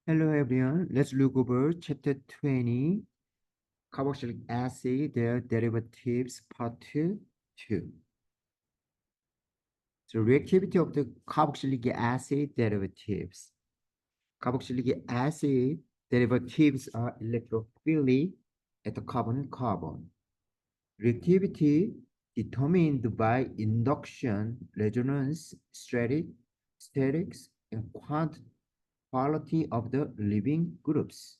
Hello everyone, let's look over chapter 20, carboxylic acid, their derivatives, part 2. So reactivity of the carboxylic acid derivatives. Carboxylic acid derivatives are electrophilic at the carbon-carbon. Reactivity determined by induction, resonance, statics, and quality of the living groups.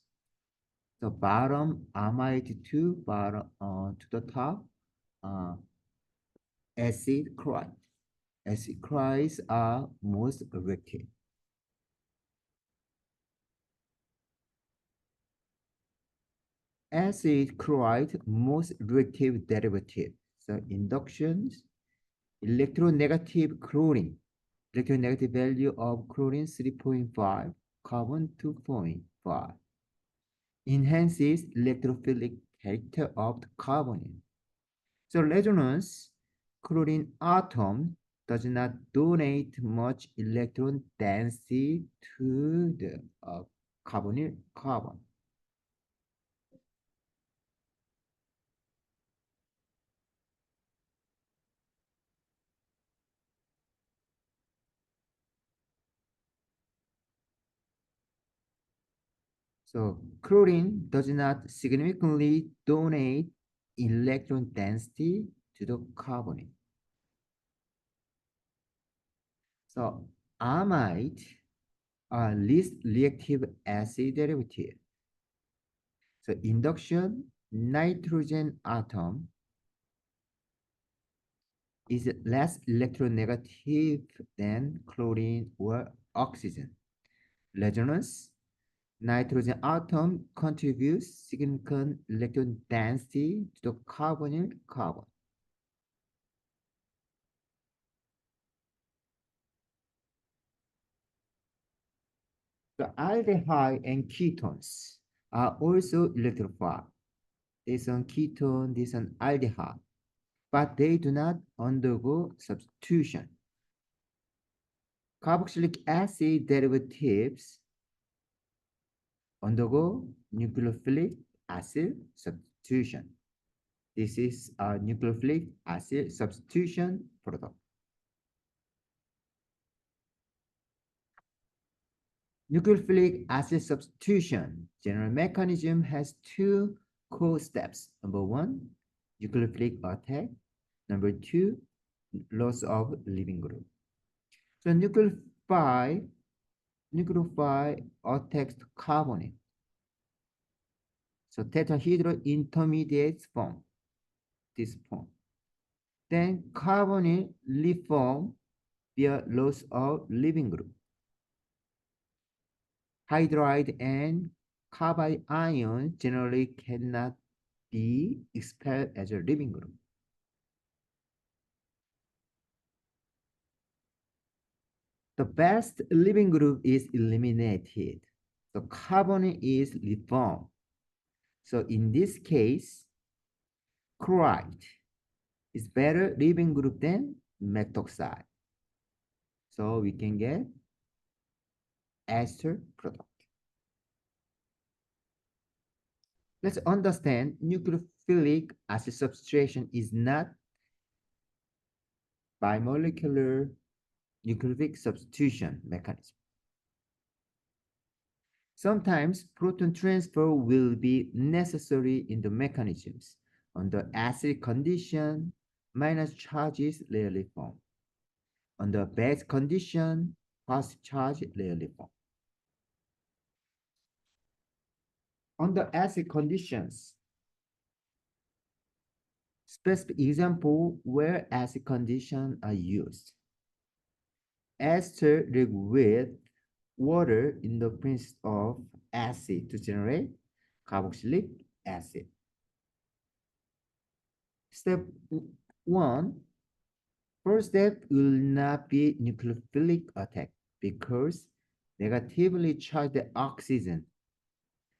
The bottom amide to the top uh, acid chloride. Acid chlorides are most reactive. Acid chloride most reactive derivative. So inductions, electronegative chlorine. Electronegative value of chlorine 3.5, carbon 2.5. Enhances electrophilic character of the carbonyl. So resonance, chlorine atom does not donate much electron density to the carbonyl carbon. So chlorine does not significantly donate electron density to the carbonyl. So amide are least reactive acid derivative. So induction, nitrogen atom is less electronegative than chlorine or oxygen. Resonance, nitrogen atom contributes significant electron density to the carbonyl carbon. The aldehyde and ketones are also electrophile. This one ketone, this one aldehyde, but they do not undergo substitution. Carboxylic acid derivatives undergo nucleophilic acid substitution. This is a nucleophilic acid substitution product. Nucleophilic acid substitution general mechanism has two core steps. Number one, nucleophilic attack. Number two, loss of living group. So nucleophile attacks carbonate. So tetrahedral intermediates form this form. Then carbonyl reform via loss of living group. Hydride and carbide ions generally cannot be expelled as a living group. The best living group is eliminated. So carbonyl is reformed. So in this case, chloride is better living group than methoxide. So we can get ester product. Let's understand nucleophilic acid substitution is not bimolecular nucleophilic substitution mechanism. Sometimes proton transfer will be necessary in the mechanisms. Under acid condition, minus charges rarely form. Under base condition, positive charge rarely form. Under acid conditions, specific example where acid conditions are used. Ester react with water in the presence of acid to generate carboxylic acid. Step 1. First step will not be nucleophilic attack because negatively charged oxygen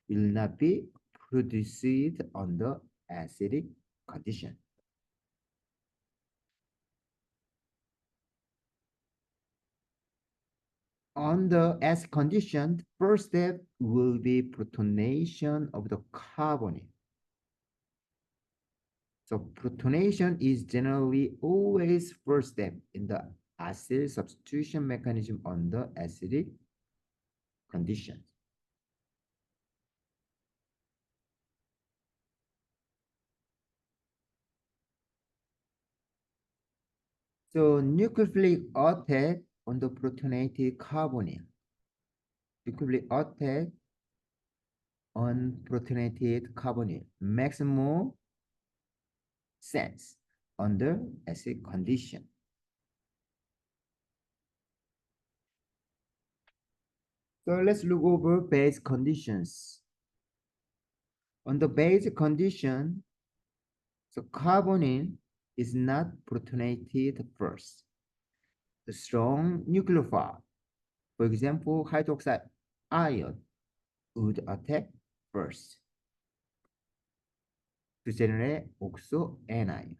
will not be produced under acidic condition. On the acid condition, first step will be protonation of the carbonyl. So protonation is generally always first step in the acid substitution mechanism under acidic conditions. So nucleophilic attack on the protonated carbonyl. Nucleophilic attack on protonated carbonyl makes more sense under acid condition. So let's look over base conditions. On the base condition, so carbonyl is not protonated first. The strong nucleophile, for example, hydroxide ion, would attack first to generate oxo anion.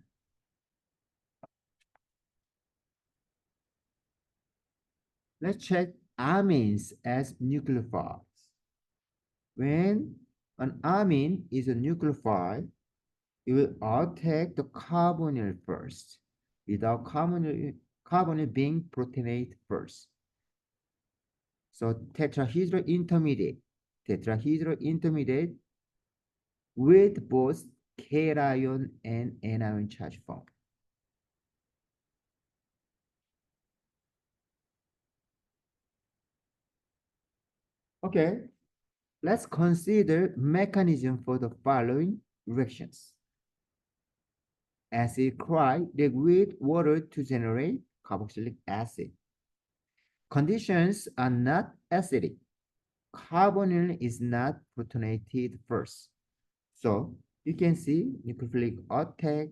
Let's check amines as nucleophiles. When an amine is a nucleophile, it will attack the carbonyl first, without carbonyl being protonate first. So tetrahedral intermediate with both cation and anion charge form. Okay, let's consider mechanism for the following reactions. Acid chloride react with water to generate carboxylic acid. Conditions are not acidic. Carbonyl is not protonated first. So you can see nucleophilic attack,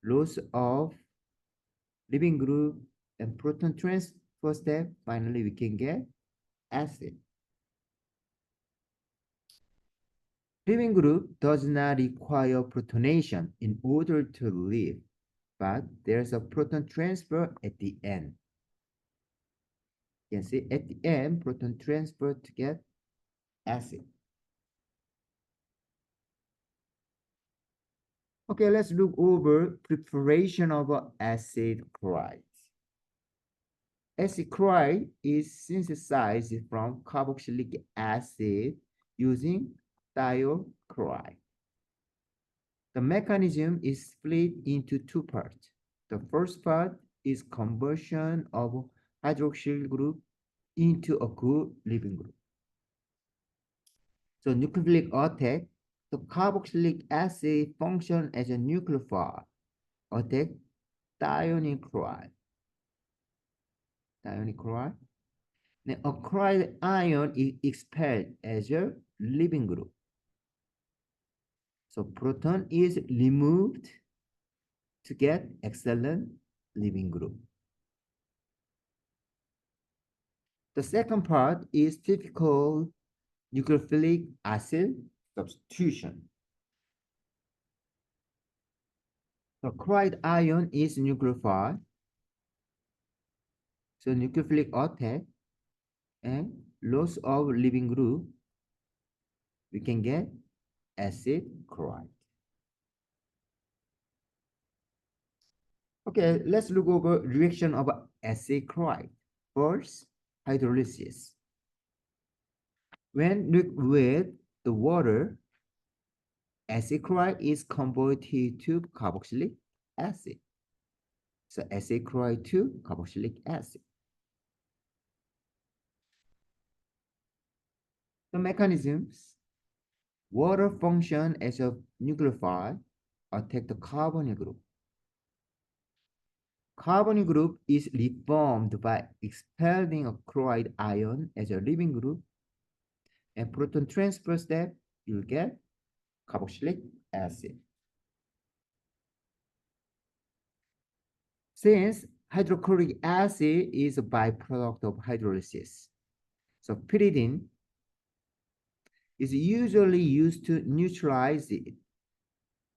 loss of leaving group, and proton transfer step. Finally, we can get acid. Leaving group does not require protonation in order to leave, but there's a proton transfer at the end. You can see at the end, proton transfer to get acid. Okay, let's look over preparation of acid chloride. Acid chloride is synthesized from carboxylic acid using thiochloride. The mechanism is split into two parts. The first part is conversion of hydroxyl group into a good leaving group. So nucleophilic attack, the carboxylic acid function as a nucleophile, attack thionyl chloride. Thionyl chloride. Now, a chloride ion is expelled as a leaving group. So proton is removed to get excellent leaving group. The second part is typical nucleophilic acid substitution. The chloride ion is nucleophile. So nucleophilic attack and loss of leaving group, we can get acid chloride. Okay, let's look over reaction of acid chloride. First, hydrolysis. When mixed with the water, acid chloride is converted to carboxylic acid. So acid chloride to carboxylic acid. The mechanisms: water function as a nucleophile, attack the carbonyl group. Carbonyl group is reformed by expelling a chloride ion as a leaving group, and proton transfer step, you'll get carboxylic acid. Since hydrochloric acid is a byproduct of hydrolysis, so pyridine is usually used to neutralize it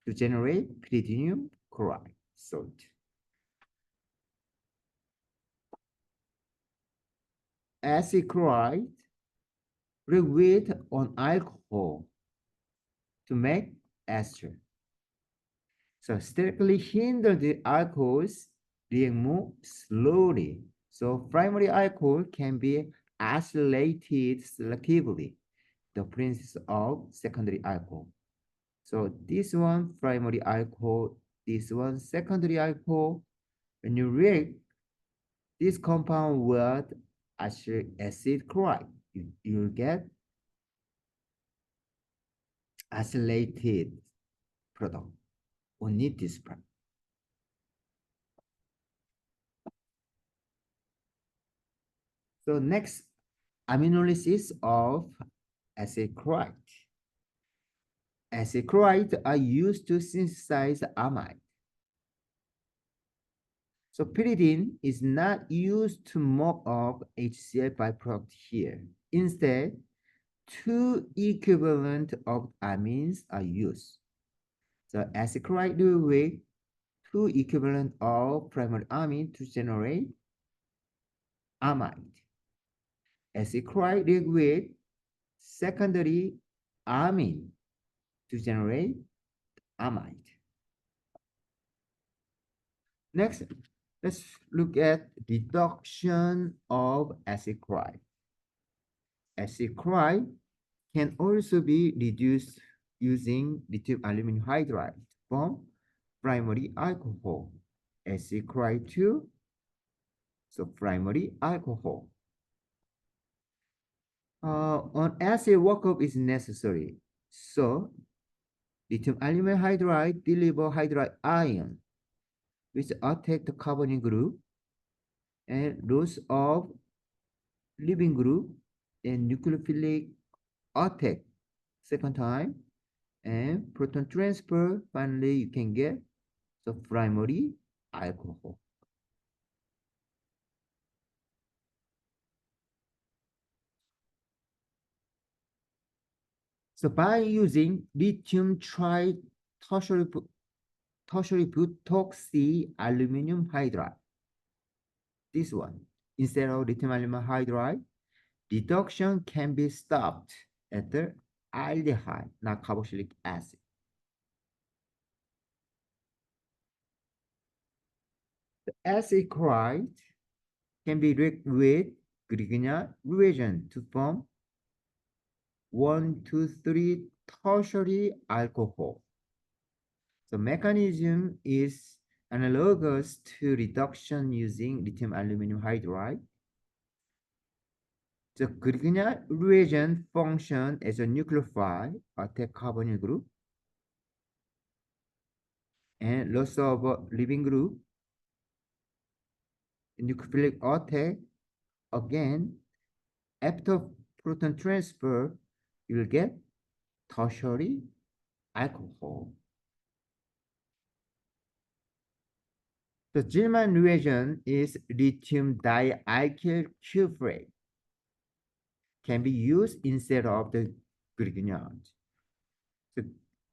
to generate pyridinium chloride salt. acid chloride react with an alcohol to make ester. So sterically hinder the alcohols react more slowly. So primary alcohol can be acylated selectively, the presence of secondary alcohol. So this one primary alcohol, this one secondary alcohol. When you react this compound with acid chloride, you get acylated product. Only this product. So next, aminolysis of acid chloride. Acid chloride are used to synthesize amide. So pyridine is not used to mop up HCl byproduct here. Instead, two equivalent of amines are used. So acid chloride with two equivalent of primary amine to generate amide. Acid chloride with secondary amine to generate amide. Next, let's look at reduction of acid chloride. Acid chloride can also be reduced using lithium aluminum hydride from primary alcohol. Acid chloride 2, so primary alcohol. An acid workup is necessary. So lithium aluminum hydride deliver hydride ion which attack the carbonyl group and loss of leaving group and nucleophilic attack second time and proton transfer. Finally, you can get the primary alcohol. So by using lithium tertiary butoxy aluminum hydride, this one, instead of lithium aluminum hydride, reduction can be stopped at the aldehyde, not carboxylic acid. The acid chloride can be reacted with Grignard reagent to form 1,2,3 tertiary alcohol. The mechanism is analogous to reduction using lithium aluminum hydride. The Grignard reagent function as a nucleophile, attack carbonyl group, and loss of a leaving group, nucleophilic attack. Again, after proton transfer, you will get tertiary alcohol. The Gilman reagent is lithium dialkyl cuprate. Can be used instead of the Grignard. The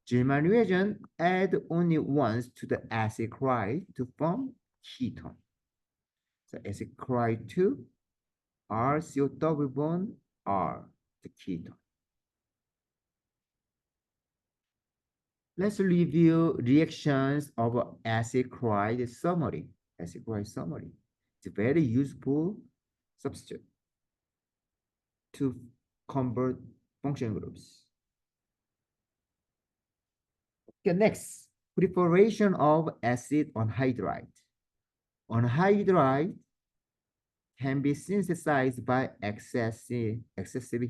Gilman reagent add only once to the acid chloride to form ketone. So acid chloride 2, RCO double bond R, the ketone. Let's review reactions of acid chloride summary. Acid chloride summary. It's a very useful substitute to convert function groups. Okay, next, preparation of acid anhydride. Anhydride can be synthesized by excessive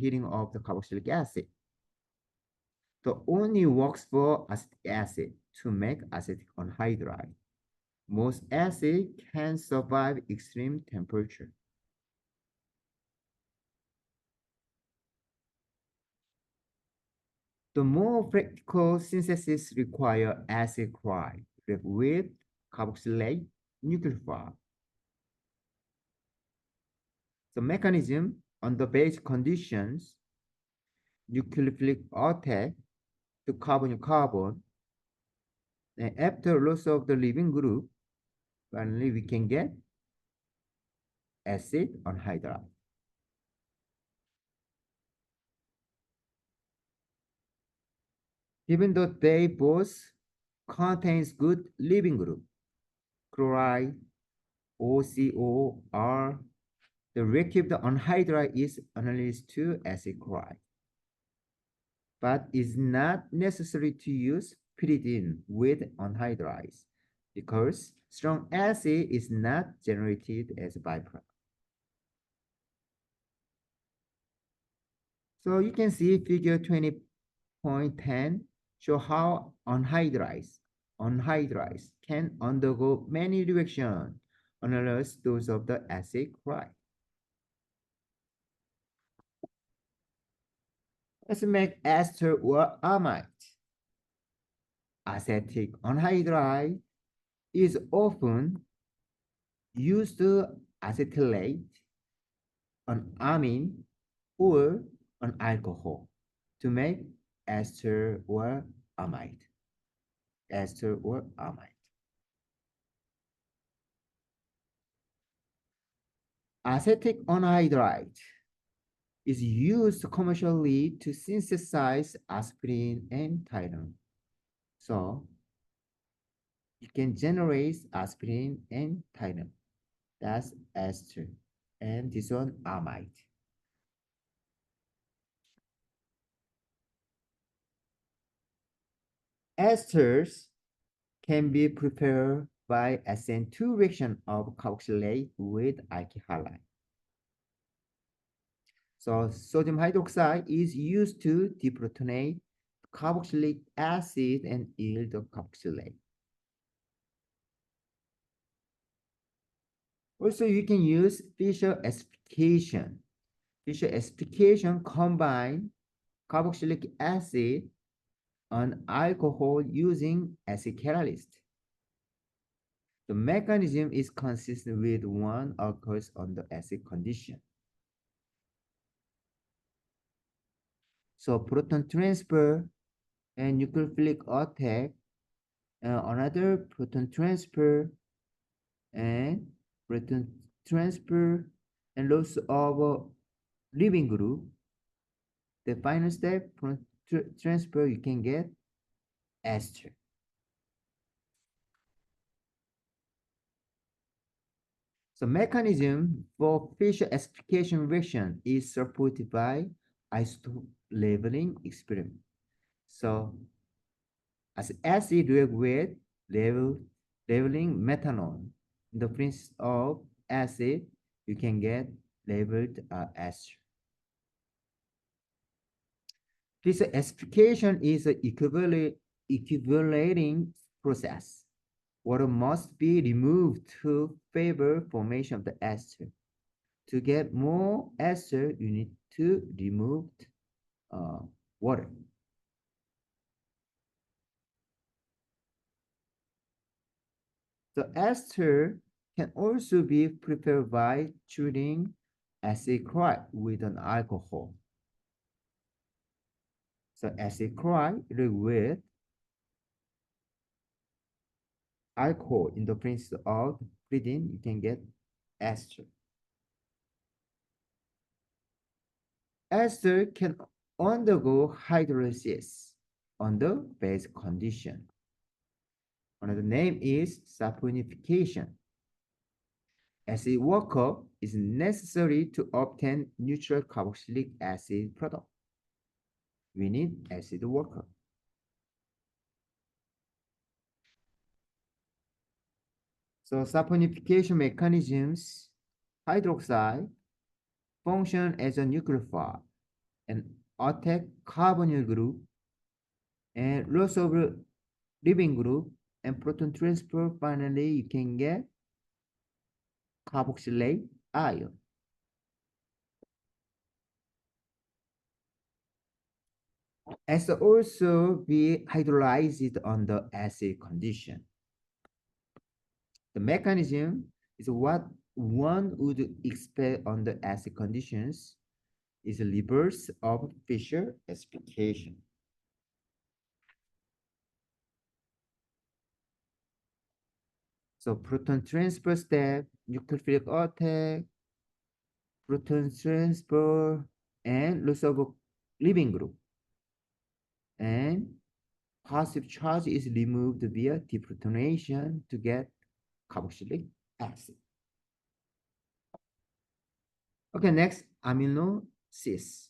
heating of the carboxylic acid. The only works for acetic acid to make acetic anhydride. Most acid can survive extreme temperature. The more practical synthesis require acid chloride with carboxylate nucleophile. The mechanism under basic conditions, nucleophilic attack to carbon-carbon, and after loss of the leaving group, finally we can get acid anhydride. even though they both contains good leaving group, chloride, OCO, the reactive anhydride is analyzed to acid chloride, but it's not necessary to use pyridine with anhydrides because strong acid is not generated as a byproduct. So you can see figure 20.10 show how anhydrides can undergo many reactions analogous those of the acid chloride. Let's make ester or amide. Acetic anhydride is often used to acetylate an amine or an alcohol to make ester or amide. Ester or amide. Acetic anhydride is used commercially to synthesize aspirin and Tylenol. So you can generate aspirin and Tylenol. That's ester. And this one amide. Esters can be prepared by SN2 reaction of carboxylate with alkyl halide. So sodium hydroxide is used to deprotonate carboxylic acid and yield the carboxylate. Also, you can use Fischer acidification. Fischer acidification combine carboxylic acid and alcohol using acid catalyst. The mechanism is consistent with one occurs under acid condition. So proton transfer and nucleophilic attack, another proton transfer and proton transfer and loss of leaving group. The final step, proton transfer, you can get ester. So mechanism for Fischer acidification reaction is supported by isotope leveling experiment. So as acid react with leveling methanol, in the presence of acid, you can get labeled ester. This acidification is an equivalating process. Water must be removed to favor formation of the ester. To get more ester, you need to remove water. The ester can also be prepared by treating acid chloride with an alcohol. So acid chloride with alcohol in the presence of pyridine, you can get ester. Ester can undergo hydrolysis under base condition. Another name is saponification. Acid workup is necessary to obtain neutral carboxylic acid product. We need acid workup. So saponification mechanisms, hydroxide function as a nucleophile and attack carbonyl group and loss of leaving group and proton transfer. Finally, you can get carboxylate ion. Ester also be hydrolyzed under acid condition. The mechanism is what one would expect under acid conditions is a reverse of Fischer acidification. So proton transfer step, nucleophilic attack, proton transfer, and loss of leaving group. And Positive charge is removed via deprotonation to get carboxylic acid. Okay, next, aminosis.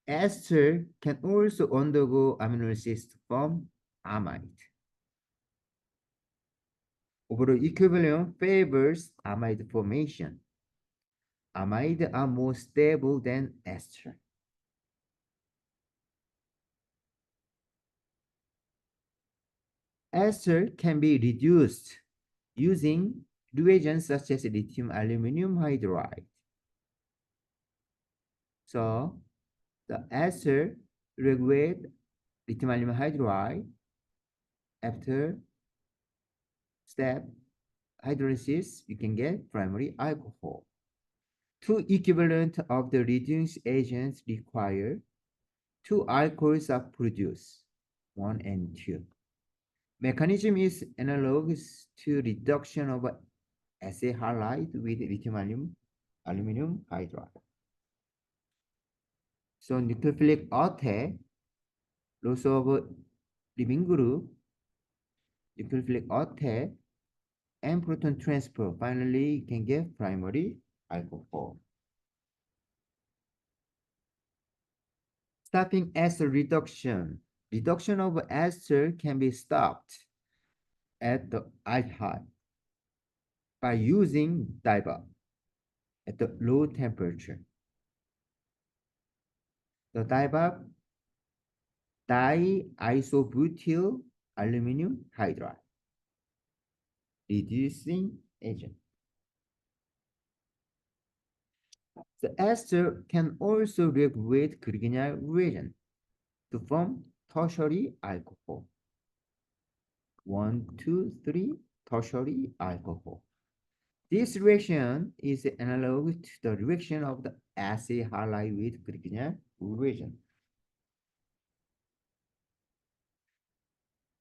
Ester can also undergo aminolysis to form amide. Overall equilibrium favors amide formation. Amide are more stable than ester. Ester can be reduced using reagents such as lithium aluminum hydride. So the ester regulate lithium aluminum hydride after step hydrolysis, you can get primary alcohol. Two equivalent of the reducing agents require two alcohols are produced, 1 and 2. Mechanism is analogous to reduction of acid halide with lithium aluminum hydride. So nucleophilic attack, loss of leaving group, nucleophilic attack, and proton transfer. Finally, you can get primary alcohol. Stopping ester reduction. Reduction of ester can be stopped at the aldehyde by using DIBA at the low temperature. The DIBA diisobutyl aluminum hydride reducing agent. The ester can also regulate Grignard reagent to form tertiary alcohol. 1, 2, 3, tertiary alcohol. This reaction is analogous to the reaction of the acid halide with Grignard reagent.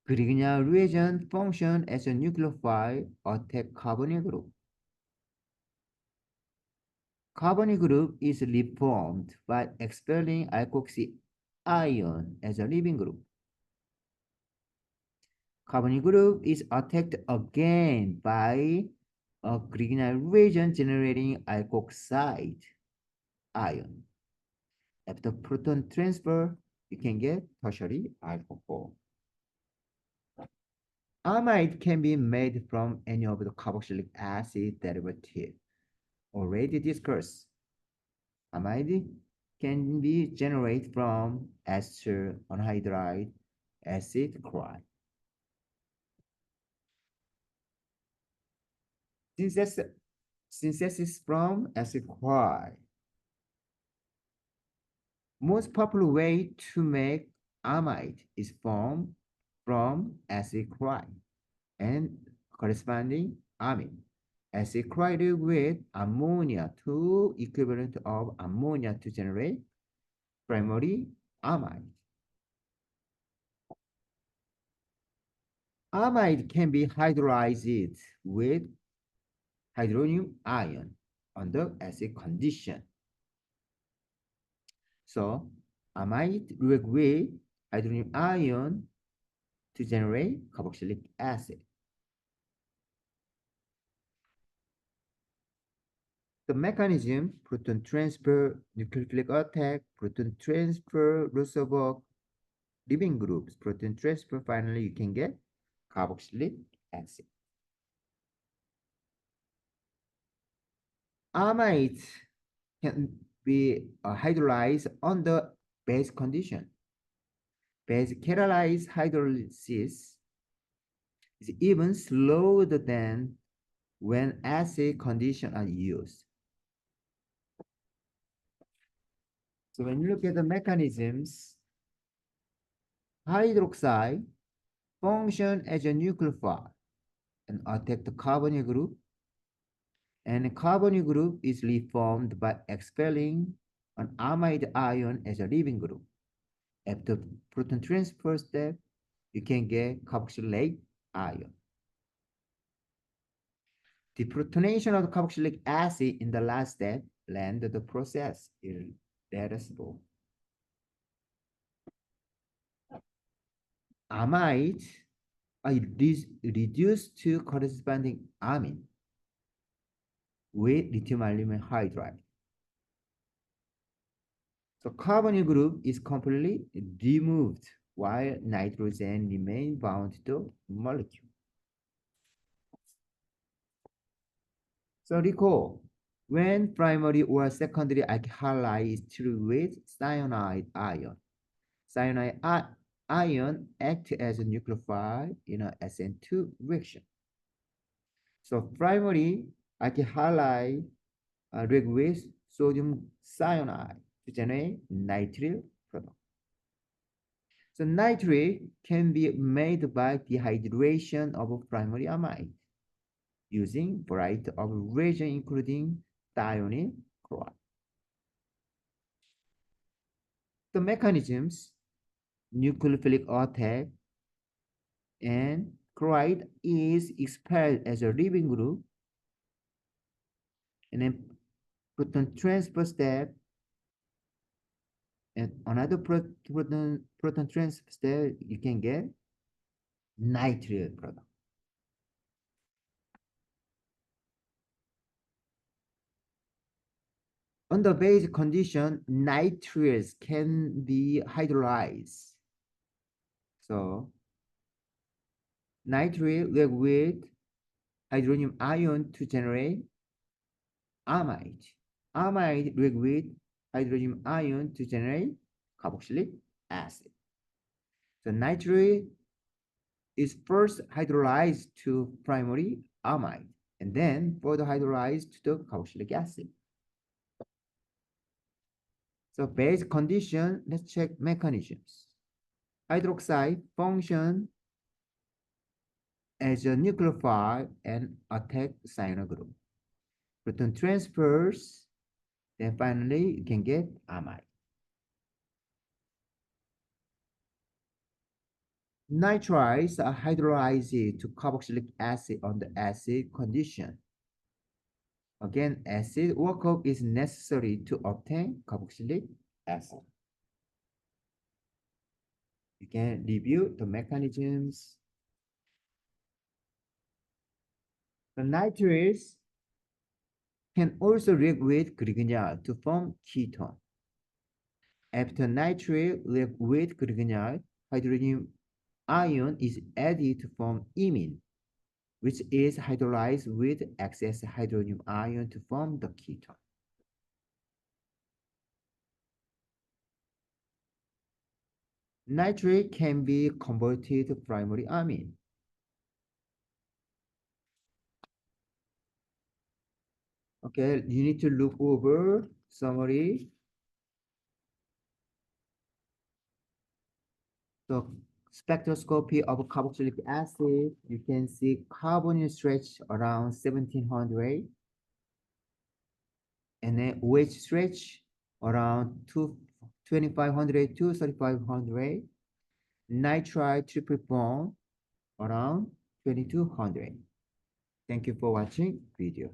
Grignard reagent function as a nucleophile attack carbonyl group. Carbonyl group is reformed by expelling alkoxy ion as a leaving group. Carbonyl group is attacked again by a Grignard reagent generating alkoxide ion. After proton transfer, you can get tertiary alcohol. Amide can be made from any of the carboxylic acid derivative already discussed. Amide can be generated from ester anhydride acid chloride. Synthesis from acid chloride. Most popular way to make amide is formed from acid chloride and corresponding amine. Acid chloride with ammonia, two equivalent of ammonia to generate primary amide. Amide can be hydrolyzed with hydronium ion under acid condition. So amide react hydronium ion to generate carboxylic acid. The mechanism, proton transfer, nucleophilic attack, proton transfer, Roosevelt leaving groups, proton transfer, finally you can get carboxylic acid. Amide can be hydrolyzed under base condition. Base catalyzed hydrolysis is even slower than when acid conditions are used. So when you look at the mechanisms, hydroxide function as a nucleophile and attack the carbonyl group, and the carbonyl group is reformed by expelling an amide ion as a leaving group. After proton transfer step, you can get carboxylate ion. Deprotonation of the carboxylic acid in the last step render the process irreversible. amide are reduced to corresponding amine with lithium aluminum hydride. So carbonyl group is completely removed while nitrogen remains bound to the molecule. So recall, when primary or secondary alkyl halide is treated with cyanide ion, cyanide ion acts as a nucleophile in an SN2 reaction. So primary alkyl halide react with sodium cyanide to generate nitrile product. So nitrate can be made by dehydration of primary amide using variety of reagents including thionyl chloride. The mechanisms, nucleophilic attack, and chloride is expelled as a leaving group, and then proton transfer step, and another proton transfer step, you can get nitrile product. Under basic condition, nitriles can be hydrolyzed. So nitrile react with hydronium ion to generate amide. Amide react with hydronium ion to generate carboxylic acid. So nitrate is first hydrolyzed to primary amide and then further hydrolyzed to the carboxylic acid. So basic condition, let's check mechanisms. Hydroxide function as a nucleophile and attack cyano group. Proton transfers, then finally you can get amide. Nitriles are hydrolyzed to carboxylic acid on the acid condition. Again, acid workup is necessary to obtain carboxylic acid. You can review the mechanisms. The nitriles can also react with grignard to form ketone. After nitrile react with grignard, hydronium ion is added to form imine, which is hydrolyzed with excess hydronium ion to form the ketone. Nitrate can be converted to primary amine. Okay, you need to look over summary. So spectroscopy of carboxylic acid, you can see carbonyl stretch around 1700 and then OH stretch around 2500 to 3500. Nitride triple bond around 2200. Thank you for watching video.